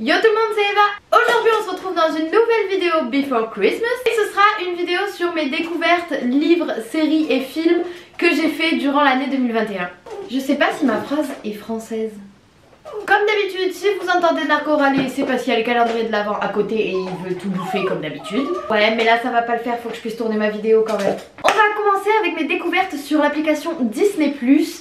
Yo tout le monde, c'est Eva. Aujourd'hui on se retrouve dans une nouvelle vidéo Before Christmas. Et ce sera une vidéo sur mes découvertes, livres, séries et films que j'ai fait durant l'année 2021. Je sais pas si ma phrase est française. Comme d'habitude, si vous entendez Narco râler, c'est parce qu'il y a le calendrier de l'avant à côté et il veut tout bouffer comme d'habitude. Ouais, mais là ça va pas le faire, faut que je puisse tourner ma vidéo quand même. On va commencer avec mes découvertes sur l'application Disney+.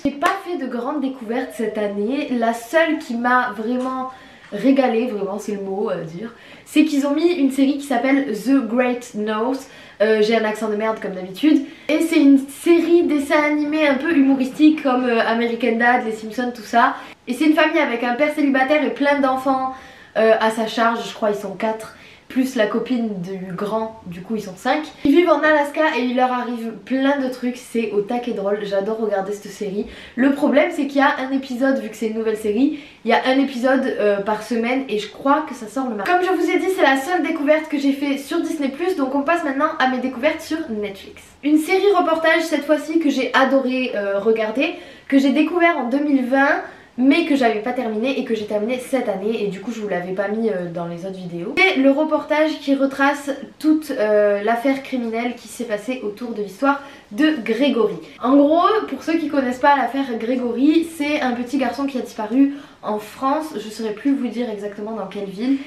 J'ai pas fait de grandes découvertes cette année. La seule qui m'a vraiment régalé, vraiment c'est le mot à dire, c'est qu'ils ont mis une série qui s'appelle The Great North. J'ai un accent de merde comme d'habitude. Et c'est une série dessin animé un peu humoristique comme American Dad, Les Simpsons, tout ça. Et c'est une famille avec un père célibataire et plein d'enfants à sa charge, je crois ils sont 4, plus la copine du grand, du coup ils sont 5. Ils vivent en Alaska et il leur arrive plein de trucs, c'est au taquet drôle, j'adore regarder cette série. Le problème c'est qu'il y a un épisode, vu que c'est une nouvelle série, il y a un épisode par semaine et je crois que ça sort le mardi. Comme je vous ai dit, c'est la seule découverte que j'ai fait sur Disney+, donc on passe maintenant à mes découvertes sur Netflix. Une série reportage cette fois-ci que j'ai adoré regarder, que j'ai découvert en 2020, mais que j'avais pas terminé et que j'ai terminé cette année et du coup je vous l'avais pas mis dans les autres vidéos. C'est le reportage qui retrace toute l'affaire criminelle qui s'est passée autour de l'histoire de Grégory. En gros, pour ceux qui connaissent pas l'affaire Grégory, c'est un petit garçon qui a disparu en France, je saurais plus vous dire exactement dans quelle ville,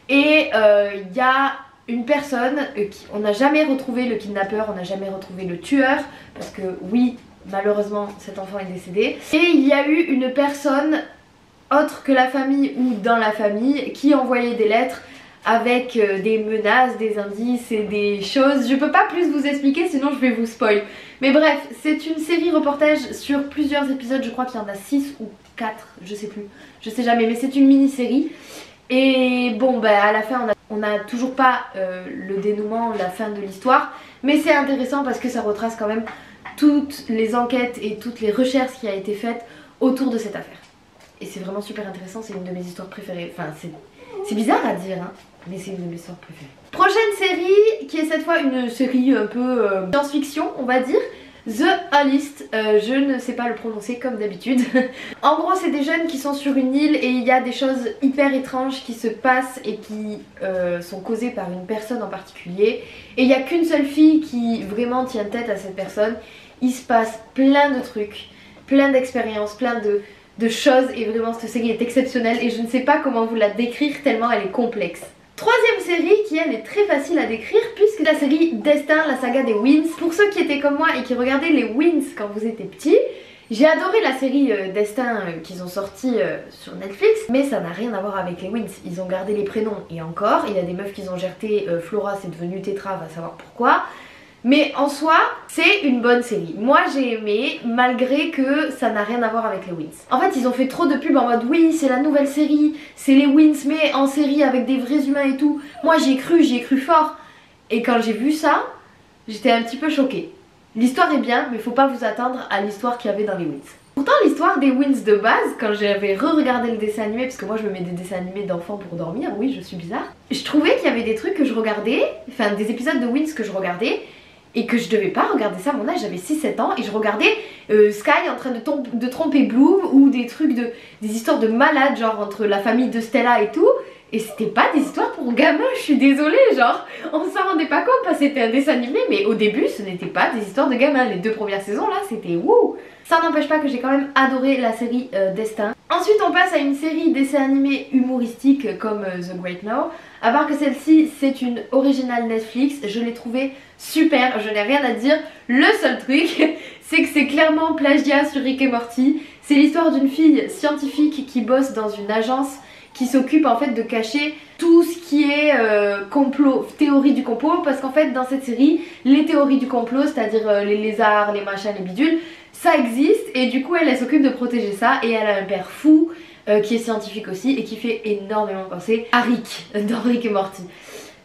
et il y a une personne, on n'a jamais retrouvé le kidnappeur, on n'a jamais retrouvé le tueur, parce que oui, malheureusement cet enfant est décédé. Et il y a eu une personne autre que la famille ou dans la famille qui envoyait des lettres avec des menaces, des indices et des choses. Je peux pas plus vous expliquer sinon je vais vous spoil. Mais bref, c'est une série reportage sur plusieurs épisodes, je crois qu'il y en a 6 ou 4, je sais plus, je sais jamais, mais c'est une mini-série. Et bon bah à la fin on n'a toujours pas le dénouement, la fin de l'histoire, mais c'est intéressant parce que ça retrace quand même toutes les enquêtes et toutes les recherches qui a été faites autour de cette affaire. Et c'est vraiment super intéressant, c'est une de mes histoires préférées. Enfin c'est bizarre à dire hein, mais c'est une de mes histoires préférées. Prochaine série qui est cette fois une série un peu science-fiction on va dire, The Hollist, je ne sais pas le prononcer comme d'habitude. En gros c'est des jeunes qui sont sur une île et il y a des choses hyper étranges qui se passent et qui sont causées par une personne en particulier. Et il n'y a qu'une seule fille qui vraiment tient tête à cette personne. Il se passe plein de trucs, plein d'expériences, plein de choses et vraiment cette série est exceptionnelle et je ne sais pas comment vous la décrire tellement elle est complexe. Troisième série qui elle est très facile à décrire puisque la série Destin, la saga des Winx. Pour ceux qui étaient comme moi et qui regardaient les Winx quand vous étiez petits, j'ai adoré la série Destin qu'ils ont sorti sur Netflix, mais ça n'a rien à voir avec les Winx. Ils ont gardé les prénoms et encore, il y a des meufs qui ont gerté, Flora c'est devenu Tetra, va savoir pourquoi. Mais en soi, c'est une bonne série. Moi j'ai aimé, malgré que ça n'a rien à voir avec les Winx. En fait ils ont fait trop de pubs en mode oui c'est la nouvelle série, c'est les Winx mais en série avec des vrais humains et tout. Moi j'y ai cru fort. Et quand j'ai vu ça, j'étais un petit peu choquée. L'histoire est bien, mais faut pas vous attendre à l'histoire qu'il y avait dans les Winx. Pourtant l'histoire des Winx de base, quand j'avais re-regardé le dessin animé, parce que moi je me mets des dessins animés d'enfants pour dormir, oui je suis bizarre, je trouvais qu'il y avait des trucs que je regardais, enfin des épisodes de Winx que je regardais, et que je devais pas regarder ça à mon âge, j'avais 6-7 ans et je regardais Sky en train de tromper Bloom ou des trucs des histoires de malades genre entre la famille de Stella et tout, et c'était pas des histoires pour gamins, je suis désolée, genre on s'en rendait pas compte parce que c'était un dessin animé, mais au début ce n'était pas des histoires de gamins, les 2 premières saisons là c'était wouh. Ça n'empêche pas que j'ai quand même adoré la série Destin. Ensuite on passe à une série dessin animé humoristique comme The Great Now. À part que celle-ci c'est une originale Netflix, je l'ai trouvée super, je n'ai rien à dire. Le seul truc c'est que c'est clairement plagiat sur Rick et Morty. C'est l'histoire d'une fille scientifique qui bosse dans une agence qui s'occupe en fait de cacher tout ce qui est complot, théorie du complot, parce qu'en fait dans cette série les théories du complot, c'est-à-dire les lézards, les machins, les bidules, ça existe et du coup elle s'occupe de protéger ça et elle a un père fou qui est scientifique aussi et qui fait énormément penser à Rick dans Rick et Morty.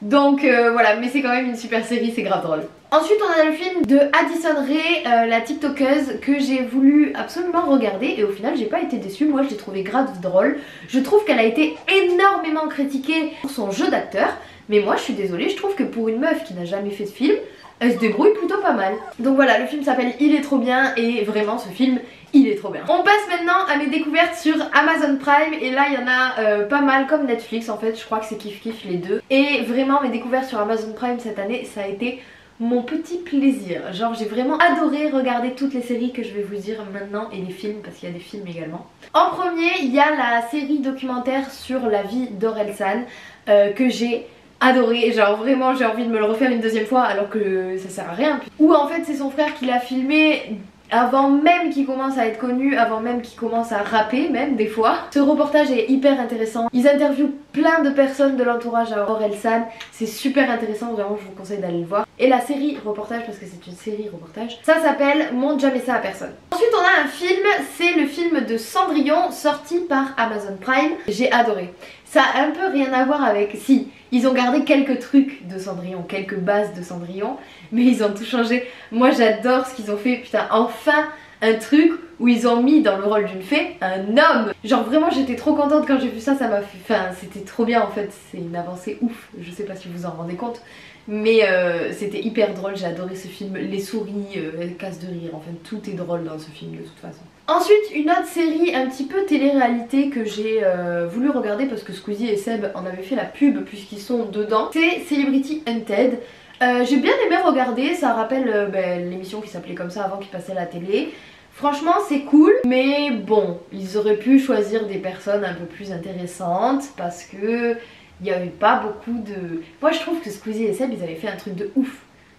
Donc voilà, mais c'est quand même une super série, c'est grave drôle. Ensuite on a le film de Addison Rae, la tiktokeuse, que j'ai voulu absolument regarder et au final j'ai pas été déçue, moi je l'ai trouvé grave drôle. Je trouve qu'elle a été énormément critiquée pour son jeu d'acteur, mais moi je suis désolée, je trouve que pour une meuf qui n'a jamais fait de film, elle se débrouille plutôt pas mal. Donc voilà, le film s'appelle Il est trop bien et vraiment ce film il est trop bien. On passe maintenant à mes découvertes sur Amazon Prime et là il y en a pas mal comme Netflix en fait, je crois que c'est kiff kiff les deux. Et vraiment mes découvertes sur Amazon Prime cette année ça a été mon petit plaisir. Genre j'ai vraiment adoré regarder toutes les séries que je vais vous dire maintenant et les films parce qu'il y a des films également. En premier il y a la série documentaire sur la vie d'Orelsan que j'ai adoré, genre vraiment j'ai envie de me le refaire une deuxième fois alors que ça sert à rien. Ou en fait c'est son frère qui l'a filmé avant même qu'il commence à être connu, avant même qu'il commence à rapper même des fois. Ce reportage est hyper intéressant, ils interviewent plein de personnes de l'entourage à Orelsan, c'est super intéressant, vraiment je vous conseille d'aller le voir. Et la série reportage, parce que c'est une série reportage, ça s'appelle Montre jamais ça à personne. Ensuite on a un film, c'est le film de Cendrillon sorti par Amazon Prime, j'ai adoré. Ça a un peu rien à voir avec... Si, ils ont gardé quelques trucs de Cendrillon, quelques bases de Cendrillon, mais ils ont tout changé. Moi j'adore ce qu'ils ont fait, putain, enfin un truc où ils ont mis dans le rôle d'une fée un homme. Genre vraiment j'étais trop contente quand j'ai vu ça, ça m'a fait... Enfin c'était trop bien en fait, c'est une avancée ouf, je sais pas si vous en rendez compte. Mais c'était hyper drôle, j'ai adoré ce film, les souris, elles cassent de rire, enfin tout est drôle dans ce film de toute façon. Ensuite une autre série un petit peu télé-réalité que j'ai voulu regarder parce que Squeezie et Seb en avaient fait la pub puisqu'ils sont dedans, c'est Celebrity Hunted. J'ai bien aimé regarder, ça rappelle l'émission qui s'appelait comme ça avant qui passait à la télé. Franchement c'est cool, mais bon, ils auraient pu choisir des personnes un peu plus intéressantes parce que il n'y avait pas beaucoup de... Moi je trouve que Squeezie et Seb ils avaient fait un truc de ouf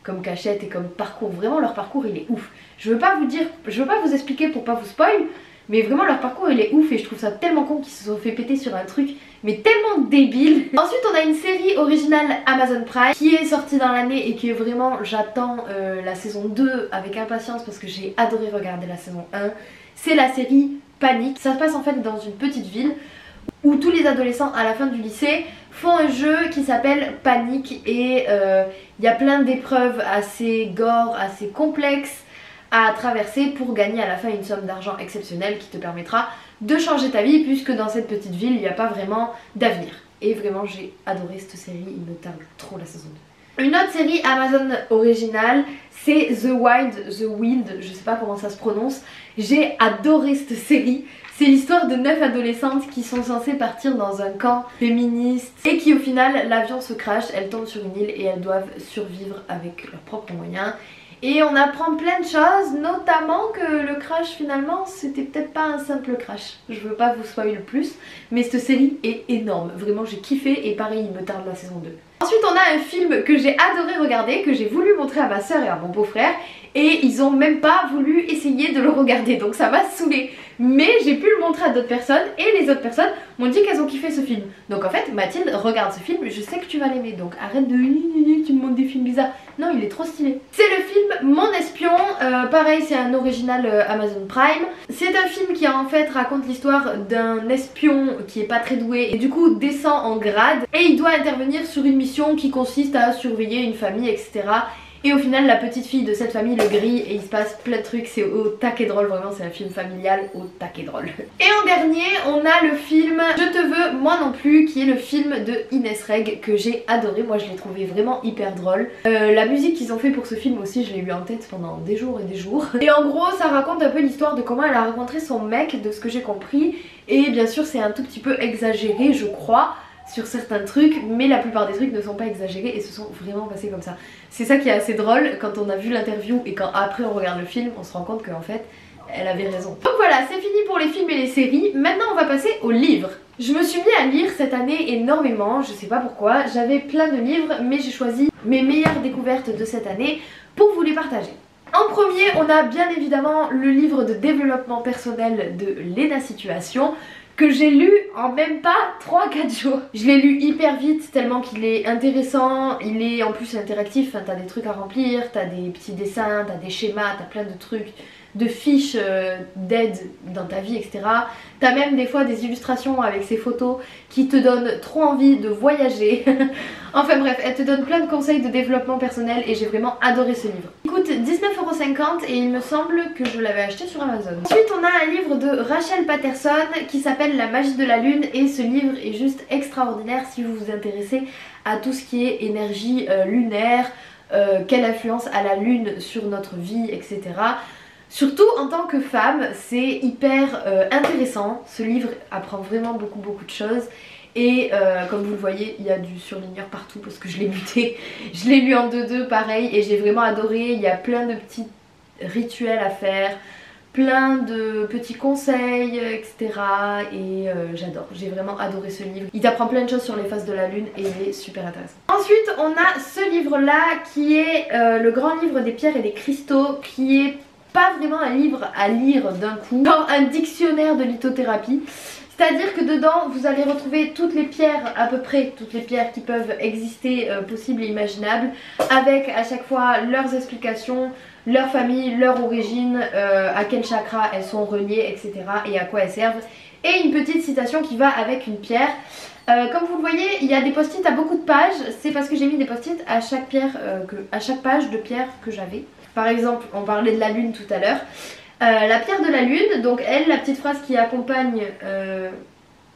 comme cachette et comme parcours, vraiment leur parcours il est ouf. Je veux pas vous dire, je veux pas vous expliquer pour pas vous spoil, mais vraiment leur parcours il est ouf et je trouve ça tellement con qu'ils se sont fait péter sur un truc mais tellement débile. Ensuite on a une série originale Amazon Prime qui est sortie dans l'année et qui est vraiment, j'attends la saison 2 avec impatience parce que j'ai adoré regarder la saison 1. C'est la série Panique, ça se passe en fait dans une petite ville où tous les adolescents à la fin du lycée font un jeu qui s'appelle Panique et il y a plein d'épreuves assez gore, assez complexes à traverser pour gagner à la fin une somme d'argent exceptionnelle qui te permettra de changer ta vie puisque dans cette petite ville il n'y a pas vraiment d'avenir. Et vraiment j'ai adoré cette série, il me tarde trop la saison 2. Une autre série Amazon originale c'est The Wild, je sais pas comment ça se prononce. J'ai adoré cette série. C'est l'histoire de 9 adolescentes qui sont censées partir dans un camp féministe et qui au final l'avion se crache, elles tombent sur une île et elles doivent survivre avec leurs propres moyens. Et on apprend plein de choses, notamment que le crash finalement c'était peut-être pas un simple crash. Je veux pas vous spoiler plus, mais cette série est énorme, vraiment j'ai kiffé et pareil il me tarde la saison 2. Ensuite on a un film que j'ai adoré regarder, que j'ai voulu montrer à ma soeur et à mon beau-frère et ils ont même pas voulu essayer de le regarder donc ça m'a saoulée. Mais j'ai pu le montrer à d'autres personnes et les autres personnes m'ont dit qu'elles ont kiffé ce film. Donc en fait Mathilde regarde ce film, je sais que tu vas l'aimer donc arrête de tu me montres des films bizarres. Non il est trop stylé. C'est le film Mon Espion, pareil c'est un original Amazon Prime. C'est un film qui en fait raconte l'histoire d'un espion qui est pas très doué et du coup descend en grade et il doit intervenir sur une mission qui consiste à surveiller une famille etc. Et au final la petite fille de cette famille le grille et il se passe plein de trucs, c'est au taquet drôle, vraiment c'est un film familial au taquet drôle. Et en dernier on a le film Je te veux moi non plus qui est le film de Inès Reg que j'ai adoré, moi je l'ai trouvé vraiment hyper drôle. La musique qu'ils ont fait pour ce film aussi je l'ai eu en tête pendant des jours et des jours. Et en gros ça raconte un peu l'histoire de comment elle a rencontré son mec de ce que j'ai compris et bien sûr c'est un tout petit peu exagéré je crois sur certains trucs mais la plupart des trucs ne sont pas exagérés et se sont vraiment passés comme ça. C'est ça qui est assez drôle quand on a vu l'interview et quand après on regarde le film on se rend compte qu'en fait elle avait raison. Donc voilà c'est fini pour les films et les séries, maintenant on va passer aux livres. Je me suis mis à lire cette année énormément, je sais pas pourquoi, j'avais plein de livres mais j'ai choisi mes meilleures découvertes de cette année pour vous les partager. En premier on a bien évidemment le livre de développement personnel de Léna Situation que j'ai lu en même pas 3-4 jours. Je l'ai lu hyper vite tellement qu'il est intéressant, il est en plus interactif, enfin, t'as des trucs à remplir, t'as des petits dessins, t'as des schémas, t'as plein de trucs, de fiches d'aide dans ta vie etc. T'as même des fois des illustrations avec ces photos qui te donnent trop envie de voyager. Enfin bref, elle te donne plein de conseils de développement personnel et j'ai vraiment adoré ce livre. Il coûte 19,50 € et il me semble que je l'avais acheté sur Amazon. Ensuite on a un livre de Rachel Patterson qui s'appelle La magie de la lune et ce livre est juste extraordinaire si vous vous intéressez à tout ce qui est énergie lunaire, quelle influence a la lune sur notre vie, etc. Surtout en tant que femme, c'est hyper intéressant. Ce livre apprend vraiment beaucoup de choses. Et comme vous le voyez, il y a du surligneur partout parce que je l'ai buté. Je l'ai lu en 2-2 pareil et j'ai vraiment adoré. Il y a plein de petits rituels à faire, plein de petits conseils, etc. Et j'adore, j'ai vraiment adoré ce livre. Il t'apprend plein de choses sur les phases de la lune et il est super intéressant. Ensuite on a ce livre là qui est le grand livre des pierres et des cristaux, qui est pas vraiment un livre à lire d'un coup, genre un dictionnaire de lithothérapie. C'est-à-dire que dedans vous allez retrouver toutes les pierres, à peu près toutes les pierres qui peuvent exister, possibles et imaginables, avec à chaque fois leurs explications, leur famille, leur origine, à quel chakra elles sont reliées, etc. et à quoi elles servent. Et une petite citation qui va avec une pierre. Comme vous le voyez, il y a des post-it à beaucoup de pages. C'est parce que j'ai mis des post-it à chaque pierre, à chaque page de pierre que j'avais. Par exemple, on parlait de la lune tout à l'heure. La pierre de la lune, donc elle, la petite phrase qui accompagne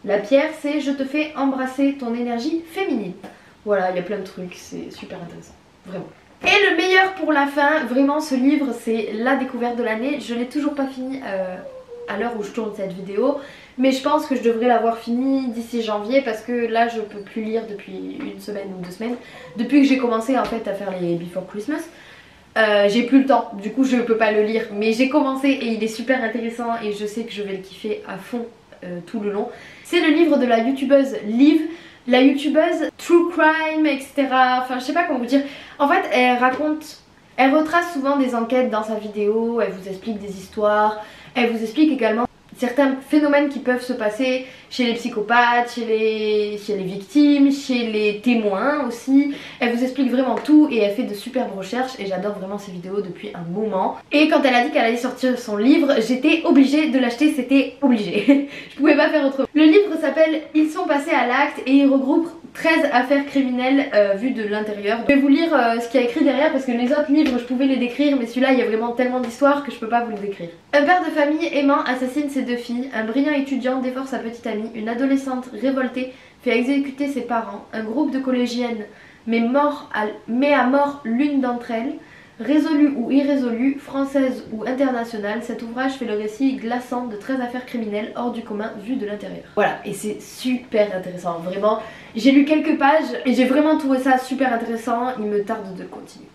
la pierre, c'est « Je te fais embrasser ton énergie féminine ». Voilà, il y a plein de trucs, c'est super intéressant, vraiment. Et le meilleur pour la fin, vraiment ce livre, c'est la découverte de l'année. Je l'ai toujours pas fini à l'heure où je tourne cette vidéo, mais je pense que je devrais l'avoir fini d'ici janvier parce que là je peux plus lire depuis une semaine ou 2 semaines. Depuis que j'ai commencé en fait à faire les Before Christmas. J'ai plus le temps, du coup je peux pas le lire, mais j'ai commencé et il est super intéressant et je sais que je vais le kiffer à fond tout le long. C'est le livre de la youtubeuse Liv, la youtubeuse True Crime, etc. Enfin je sais pas comment vous dire. En fait elle retrace souvent des enquêtes dans sa vidéo, elle vous explique des histoires, elle vous explique également certains phénomènes qui peuvent se passer chez les psychopathes, chez les victimes, chez les témoins aussi. Elle vous explique vraiment tout et elle fait de superbes recherches et j'adore vraiment ses vidéos depuis un moment. Et quand elle a dit qu'elle allait sortir son livre, j'étais obligée de l'acheter, c'était obligé. Je pouvais pas faire autrement. Le livre s'appelle « Ils sont passés à l'acte » et il regroupe 13 affaires criminelles vues de l'intérieur. Je vais vous lire ce qu'il y a écrit derrière parce que les autres livres je pouvais les décrire, mais celui-là il y a vraiment tellement d'histoires que je peux pas vous le décrire. Un père de famille aimant assassine ses 2 filles, un brillant étudiant dévore sa petite amie, une adolescente révoltée fait exécuter ses parents, un groupe de collégiennes met à mort l'une d'entre elles. Résolue ou irrésolue, française ou internationale, cet ouvrage fait le récit glaçant de 13 affaires criminelles hors du commun vues de l'intérieur. Voilà, et c'est super intéressant, vraiment. J'ai lu quelques pages et j'ai vraiment trouvé ça super intéressant, il me tarde de continuer.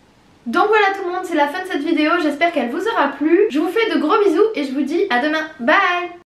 Donc voilà tout le monde, c'est la fin de cette vidéo, j'espère qu'elle vous aura plu. Je vous fais de gros bisous et je vous dis à demain, bye!